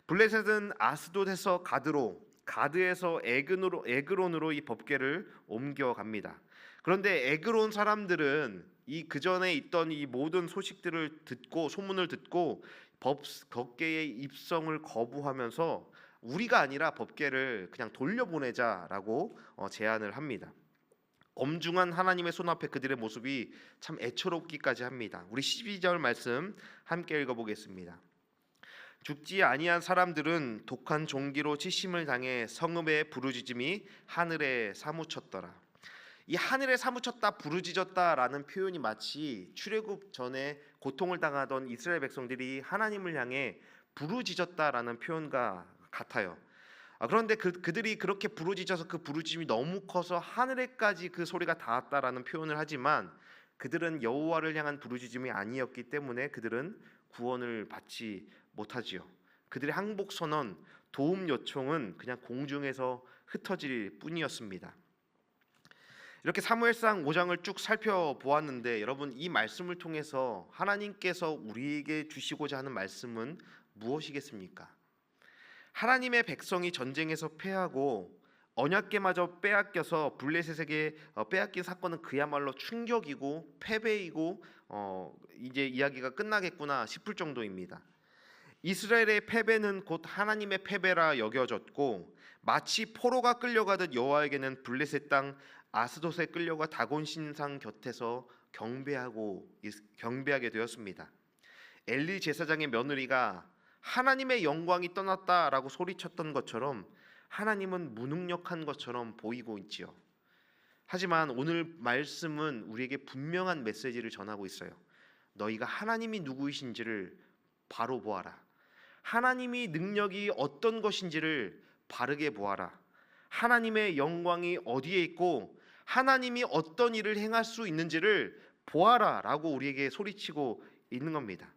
블레셋은 아스돗에서 가드로, 가드에서 에그론으로 이 법궤를 옮겨갑니다. 그런데 에그론 사람들은 이 그전에 있던 이 모든 소식들을 듣고, 소문을 듣고 법궤의 입성을 거부하면서 우리가 아니라 법궤를 그냥 돌려보내자라고 제안을 합니다. 엄중한 하나님의 손 앞에 그들의 모습이 참 애처롭기까지 합니다. 우리 12절 말씀 함께 읽어보겠습니다. 죽지 아니한 사람들은 독한 종기로 치심을 당해 성읍의 부르짖음이 하늘에 사무쳤더라. 이 하늘에 사무쳤다, 부르짖었다라는 표현이 마치 출애굽 전에 고통을 당하던 이스라엘 백성들이 하나님을 향해 부르짖었다라는 표현과 같아요. 그런데 그들이 그렇게 부르짖어서 그 부르짖음이 너무 커서 하늘에까지 그 소리가 닿았다라는 표현을 하지만 그들은 여호와를 향한 부르짖음이 아니었기 때문에 그들은 구원을 받지 못하지요. 그들의 항복 선언, 도움 요청은 그냥 공중에서 흩어질 뿐이었습니다. 이렇게 사무엘상 5장을 쭉 살펴보았는데 여러분, 이 말씀을 통해서 하나님께서 우리에게 주시고자 하는 말씀은 무엇이겠습니까? 하나님의 백성이 전쟁에서 패하고 언약궤마저 빼앗겨서 블레셋에게 빼앗긴 사건은 그야말로 충격이고 패배이고 이제 이야기가 끝나겠구나 싶을 정도입니다. 이스라엘의 패배는 곧 하나님의 패배라 여겨졌고 마치 포로가 끌려가듯 여호와에게는 블레셋 땅 아스돗에 끌려가 다곤 신상 곁에서 경배하게 되었습니다. 엘리 제사장의 며느리가 하나님의 영광이 떠났다라고 소리쳤던 것처럼 하나님은 무능력한 것처럼 보이고 있지요. 하지만 오늘 말씀은 우리에게 분명한 메시지를 전하고 있어요. 너희가 하나님이 누구이신지를 바로 보아라. 하나님이 능력이 어떤 것인지를 바르게 보아라. 하나님의 영광이 어디에 있고 하나님이 어떤 일을 행할 수 있는지를 보아라 라고 우리에게 소리치고 있는 겁니다.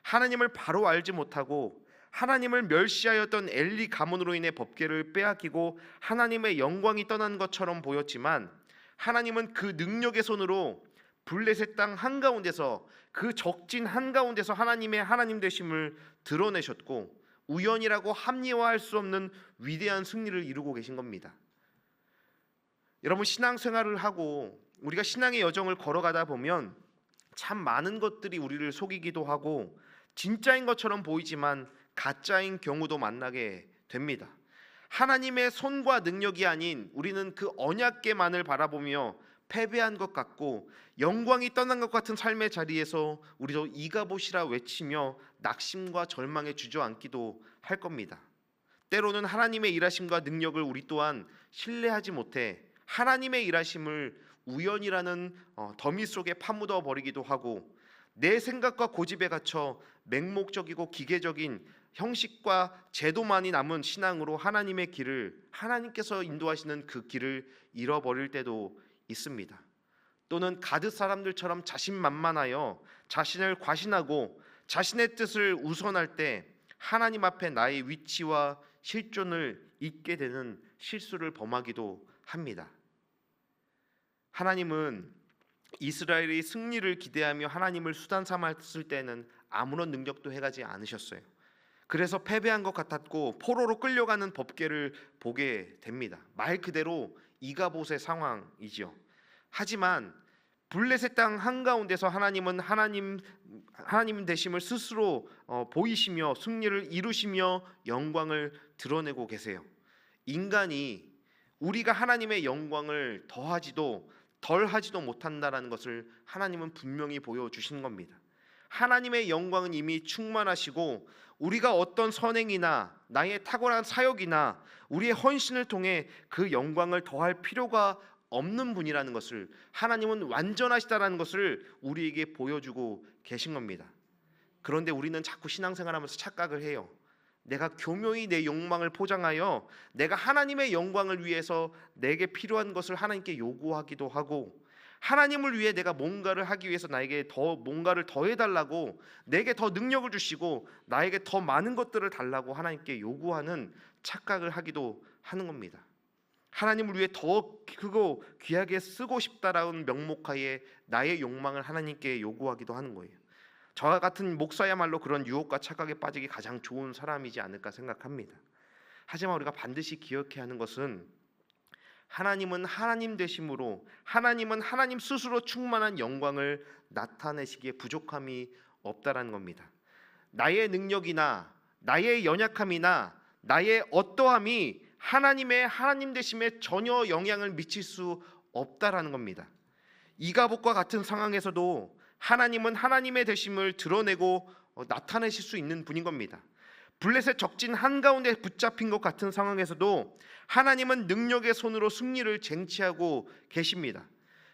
하나님을 바로 알지 못하고 하나님을 멸시하였던 엘리 가문으로 인해 법궤를 빼앗기고 하나님의 영광이 떠난 것처럼 보였지만 하나님은 그 능력의 손으로 블레셋 땅 한가운데서, 그 적진 한가운데서 하나님의 하나님 되심을 드러내셨고 우연이라고 합리화할 수 없는 위대한 승리를 이루고 계신 겁니다. 여러분, 신앙생활을 하고 우리가 신앙의 여정을 걸어가다 보면 참 많은 것들이 우리를 속이기도 하고 진짜인 것처럼 보이지만 가짜인 경우도 만나게 됩니다. 하나님의 손과 능력이 아닌 우리는 그 언약궤만을 바라보며 패배한 것 같고 영광이 떠난 것 같은 삶의 자리에서 우리도 이가봇이라 외치며 낙심과 절망에 주저앉기도 할 겁니다. 때로는 하나님의 일하심과 능력을 우리 또한 신뢰하지 못해 하나님의 일하심을 우연이라는 더미 속에 파묻어 버리기도 하고 내 생각과 고집에 갇혀 맹목적이고 기계적인 형식과 제도만이 남은 신앙으로 하나님의 길을, 하나님께서 인도하시는 그 길을 잃어버릴 때도 있습니다. 또는 가드 사람들처럼 자신만만하여 자신을 과신하고 자신의 뜻을 우선할 때 하나님 앞에 나의 위치와 실존을 잊게 되는 실수를 범하기도 합니다. 하나님은 이스라엘이 승리를 기대하며 하나님을 수단 삼았을 때는 아무런 능력도 해가지 않으셨어요. 그래서 패배한 것 같았고 포로로 끌려가는 법궤를 보게 됩니다. 말 그대로 이가봇의 상황이죠. 하지만 블레셋 땅 한가운데서 하나님은 하나님 되심을 스스로 보이시며 승리를 이루시며 영광을 드러내고 계세요. 인간이 우리가 하나님의 영광을 더하지도 덜하지도 못한다라는 것을 하나님은 분명히 보여주신 겁니다. 하나님의 영광은 이미 충만하시고 우리가 어떤 선행이나 나의 탁월한 사역이나 우리의 헌신을 통해 그 영광을 더할 필요가 없는 분이라는 것을, 하나님은 완전하시다라는 것을 우리에게 보여주고 계신 겁니다. 그런데 우리는 자꾸 신앙생활하면서 착각을 해요. 내가 교묘히 내 욕망을 포장하여 내가 하나님의 영광을 위해서 내게 필요한 것을 하나님께 요구하기도 하고, 하나님을 위해 내가 뭔가를 하기 위해서 나에게 더 뭔가를 더 해달라고, 내게 더 능력을 주시고 나에게 더 많은 것들을 달라고 하나님께 요구하는 착각을 하기도 하는 겁니다. 하나님을 위해 더 크고 귀하게 쓰고 싶다라는 명목하에 나의 욕망을 하나님께 요구하기도 하는 거예요. 저와 같은 목사야말로 그런 유혹과 착각에 빠지기 가장 좋은 사람이지 않을까 생각합니다. 하지만 우리가 반드시 기억해야 하는 것은 하나님은 하나님 되심으로, 하나님은 하나님 스스로 충만한 영광을 나타내시기에 부족함이 없다라는 겁니다. 나의 능력이나 나의 연약함이나 나의 어떠함이 하나님의 하나님 되심에 전혀 영향을 미칠 수 없다라는 겁니다. 이가봇과 같은 상황에서도 하나님은 하나님의 되심을 드러내고 나타내실 수 있는 분인 겁니다. 블레셋 적진 한가운데 붙잡힌 것 같은 상황에서도 하나님은 능력의 손으로 승리를 쟁취하고 계십니다.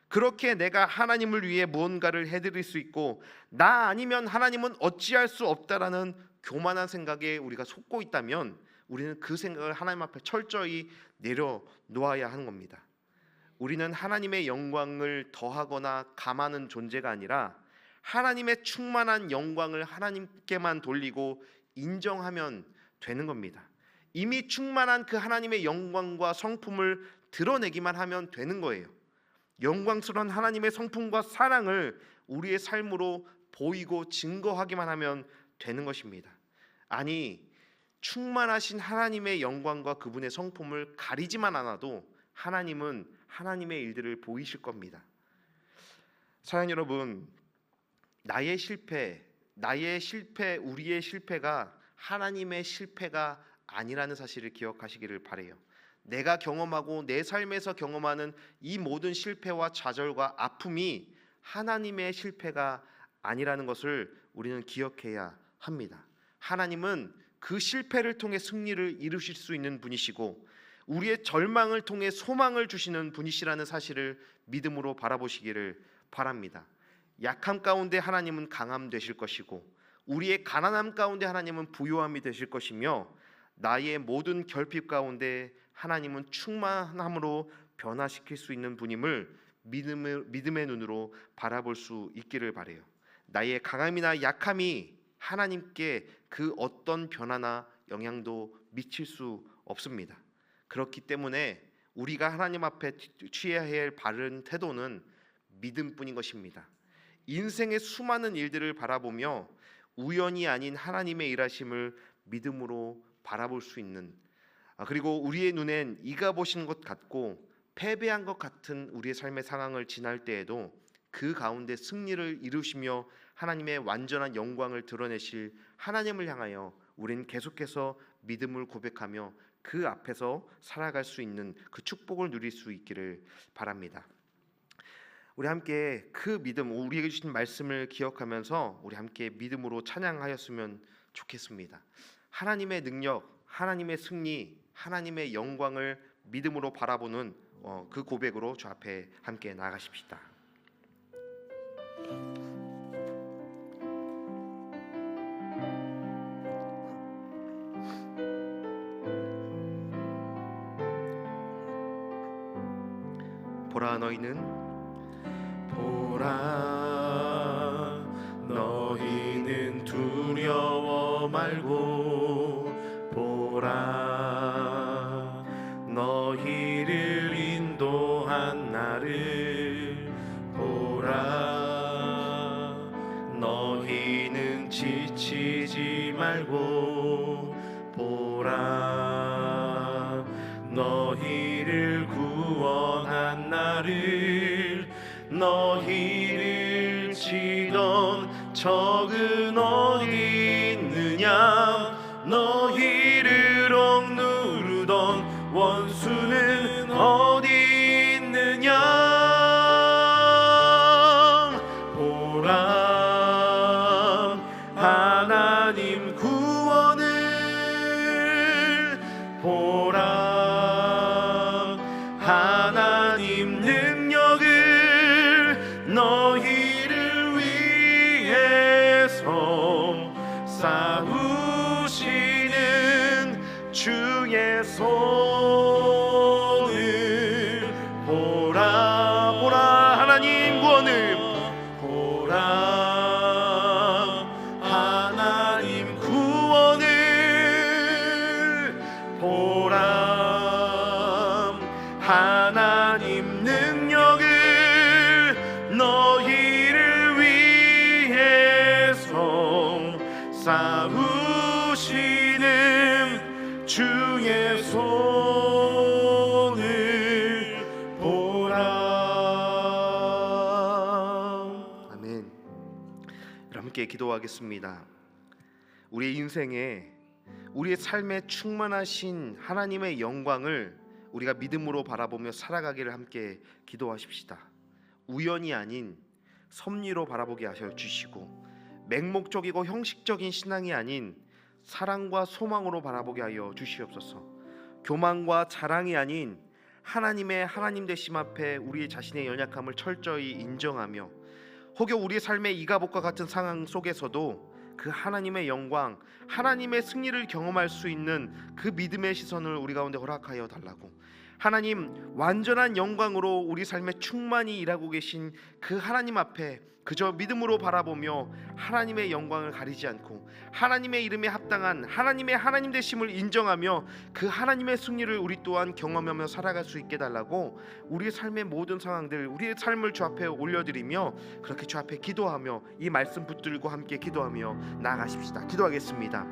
그렇게 내가 하나님을 위해 무언가를 해드릴 수 있고 나 아니면 하나님은 어찌할 수 없다라는 교만한 생각에 우리가 속고 있다면 우리는 그 생각을 하나님 앞에 철저히 내려놓아야 하는 겁니다. 우리는 하나님의 영광을 더하거나 감하는 존재가 아니라 하나님의 충만한 영광을 하나님께만 돌리고 인정하면 되는 겁니다. 이미 충만한 그 하나님의 영광과 성품을 드러내기만 하면 되는 거예요. 영광스러운 하나님의 성품과 사랑을 우리의 삶으로 보이고 증거하기만 하면 되는 것입니다. 아니, 충만하신 하나님의 영광과 그분의 성품을 가리지만 않아도 하나님은 하나님의 일들을 보이실 겁니다. 사랑하는 여러분, 나의 실패, 우리의 실패가 하나님의 실패가 아니라는 사실을 기억하시기를 바라요. 내가 경험하고 내 삶에서 경험하는 이 모든 실패와 좌절과 아픔이 하나님의 실패가 아니라는 것을 우리는 기억해야 합니다. 하나님은 그 실패를 통해 승리를 이루실 수 있는 분이시고 우리의 절망을 통해 소망을 주시는 분이시라는 사실을 믿음으로 바라보시기를 바랍니다. 약함 가운데 하나님은 강함 되실 것이고 우리의 가난함 가운데 하나님은 부요함이 되실 것이며 나의 모든 결핍 가운데 하나님은 충만함으로 변화시킬 수 있는 분임을 믿음의 눈으로 바라볼 수 있기를 바라요. 나의 강함이나 약함이 하나님께 그 어떤 변화나 영향도 미칠 수 없습니다. 그렇기 때문에 우리가 하나님 앞에 취해야 할 바른 태도는 믿음뿐인 것입니다. 인생의 수많은 일들을 바라보며 우연이 아닌 하나님의 일하심을 믿음으로 바라볼 수 있는, 그리고 우리의 눈엔 이가봇인 것 같고 패배한 것 같은 우리의 삶의 상황을 지날 때에도 그 가운데 승리를 이루시며 하나님의 완전한 영광을 드러내실 하나님을 향하여 우리는 계속해서 믿음을 고백하며 그 앞에서 살아갈 수 있는 그 축복을 누릴 수 있기를 바랍니다. 우리 함께 그 믿음, 우리에게 주신 말씀을 기억하면서 우리 함께 믿음으로 찬양하였으면 좋겠습니다. 하나님의 능력, 하나님의 승리, 하나님의 영광을 믿음으로 바라보는 그 고백으로 주 앞에 함께 나아가십시다. 보라 너희는 두려워 말고 보라 너희를 인도한 나를 보라 너희는 지치지 말고 보라 너희를 구원한 나를 너희를 치던 적은 어디 있느냐 너희를 억누르던 원수는 어디 있느냐 보라 하나님 구원을 보라 하나님 능력을 너희를 위해서 싸우시는 주의 손을 보라 하나님 구원을 보라 하나님 구원을 보라 하나님 능력을 너희를 위해서 싸우시는 주의 손을 보라. 아멘. 함께 기도하겠습니다. 우리의 인생에 우리의 삶에 충만하신 하나님의 영광을 우리가 믿음으로 바라보며 살아가기를 함께 기도하십시다. 우연이 아닌 섭리로 바라보게 하셔 주시고 맹목적이고 형식적인 신앙이 아닌 사랑과 소망으로 바라보게 하여 주시옵소서. 교만과 자랑이 아닌 하나님 되심 앞에 우리 자신의 연약함을 철저히 인정하며 혹여 우리의 삶의 이가복과 같은 상황 속에서도 그 하나님의 영광, 하나님의 승리를 경험할 수 있는 그 믿음의 시선을 우리 가운데 허락하여 달라고, 하나님 완전한 영광으로 우리 삶에 충만히 일하고 계신 그 하나님 앞에 그저 믿음으로 바라보며 하나님의 영광을 가리지 않고 하나님의 이름에 합당한 하나님 되심을 인정하며 그 하나님의 승리를 우리 또한 경험하며 살아갈 수 있게 달라고 우리의 삶의 모든 상황들, 우리의 삶을 주 앞에 올려드리며 그렇게 주 앞에 기도하며 이 말씀 붙들고 함께 기도하며 나아가십시다. 기도하겠습니다.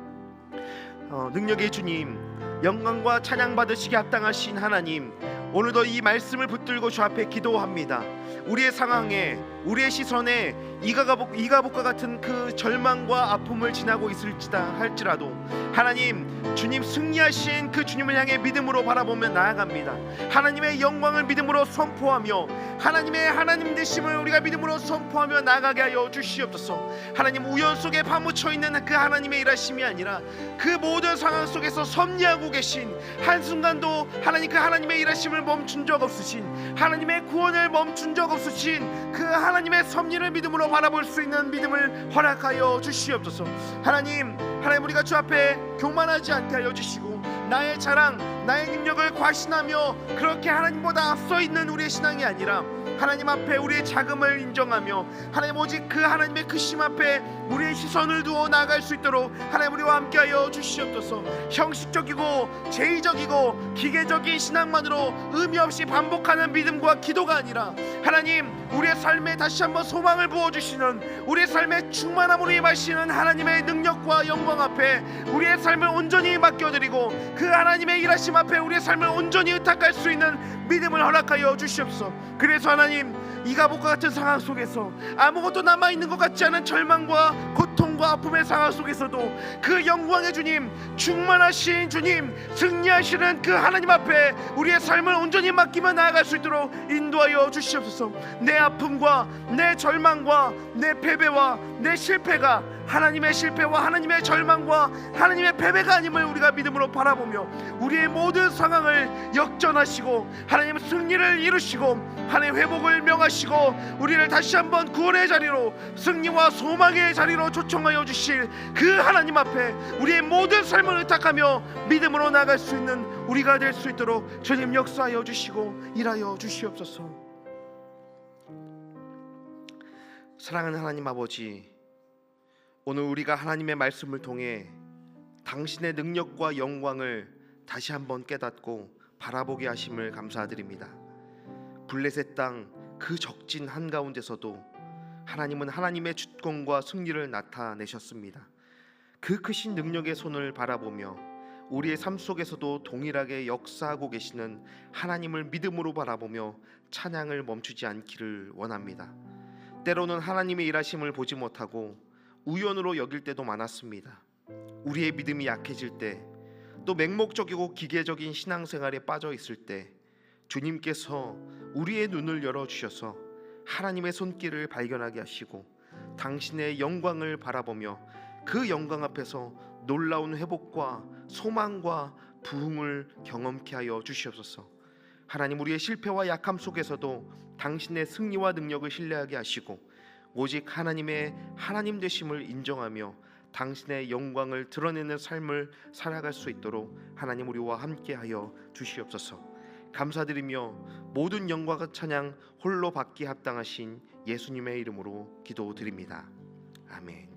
능력의 주님, 영광과 찬양 받으시기 합당하신 하나님, 오늘도 이 말씀을 붙들고 주 앞에 기도합니다. 우리의 상황에, 우리의 시선에 이가복과 같은 그 절망과 아픔을 지나고 있을지다 할지라도 하나님, 주님 승리하신 그 주님을 향해 믿음으로 바라보며 나아갑니다. 하나님의 영광을 믿음으로 선포하며 하나님 되심을 우리가 믿음으로 선포하며 나아가게 하여 주시옵소서. 하나님, 우연 속에 파묻혀 있는 그 하나님의 일하심이 아니라 그 모든 상황 속에서 섭리하고 계신, 한순간도 하나님 그 하나님의 일하심을 멈춘 적 없으신, 하나님의 구원을 멈춘 적 없으신 그 하나님의 섭리를 믿음으로 바라볼 수 있는 믿음을 허락하여 주시옵소서. 하나님 우리가 주 앞에 교만하지 않게 하여 주시고 나의 자랑, 나의 능력을 과신하며 그렇게 하나님보다 앞서 있는 우리의 신앙이 아니라 하나님 앞에 우리의 자금을 인정하며 하나님 오직 그 하나님의 크심 앞에 우리의 시선을 두어 나아갈 수 있도록 하나님 우리와 함께하여 주시옵소서. 형식적이고 제의적이고 기계적인 신앙만으로 의미 없이 반복하는 믿음과 기도가 아니라 하나님 우리의 삶에 다시 한번 소망을 부어주시는, 우리의 삶에 충만함으로 임하시는 하나님의 능력과 영광 앞에 우리의 삶을 온전히 맡겨드리고 그 하나님의 일하심 앞에 우리의 삶을 온전히 의탁할 수 있는 믿음을 허락하여 주시옵소서. 그래서 하나님, 이가복과 같은 상황 속에서 아무것도 남아있는 것 같지 않은 절망과 고통 고난과 아픔의 상황 속에서도 그 영광의 주님, 충만하신 주님, 승리하시는 그 하나님 앞에 우리의 삶을 온전히 맡기며 나아갈 수 있도록 인도하여 주시옵소서. 내 아픔과 내 절망과 내 패배와 내 실패가 하나님의 실패와 하나님의 절망과 하나님의 패배가 아님을 우리가 믿음으로 바라보며 우리의 모든 상황을 역전하시고 하나님 승리를 이루시고 하나님 회복을 명하시고 우리를 다시 한번 구원의 자리로, 승리와 소망의 자리로 초청하여 주실 그 하나님 앞에 우리의 모든 삶을 의탁하며 믿음으로 나아갈 수 있는 우리가 될 수 있도록 주님 역사하여 주시고 일하여 주시옵소서. 사랑하는 하나님 아버지, 오늘 우리가 하나님의 말씀을 통해 당신의 능력과 영광을 다시 한번 깨닫고 바라보게 하심을 감사드립니다. 블레셋 땅 그 적진 한가운데서도 하나님은 하나님의 주권과 승리를 나타내셨습니다. 그 크신 능력의 손을 바라보며 우리의 삶 속에서도 동일하게 역사하고 계시는 하나님을 믿음으로 바라보며 찬양을 멈추지 않기를 원합니다. 때로는 하나님의 일하심을 보지 못하고 우연으로 여길 때도 많았습니다. 우리의 믿음이 약해질 때, 또 맹목적이고 기계적인 신앙생활에 빠져 있을 때 주님께서 우리의 눈을 열어주셔서 하나님의 손길을 발견하게 하시고 당신의 영광을 바라보며 그 영광 앞에서 놀라운 회복과 소망과 부흥을 경험케 하여 주시옵소서. 하나님, 우리의 실패와 약함 속에서도 당신의 승리와 능력을 신뢰하게 하시고 오직 하나님의 하나님 되심을 인정하며 당신의 영광을 드러내는 삶을 살아갈 수 있도록 하나님 우리와 함께하여 주시옵소서. 감사드리며 모든 영광과 찬양 홀로 받기 합당하신 예수님의 이름으로 기도드립니다. 아멘.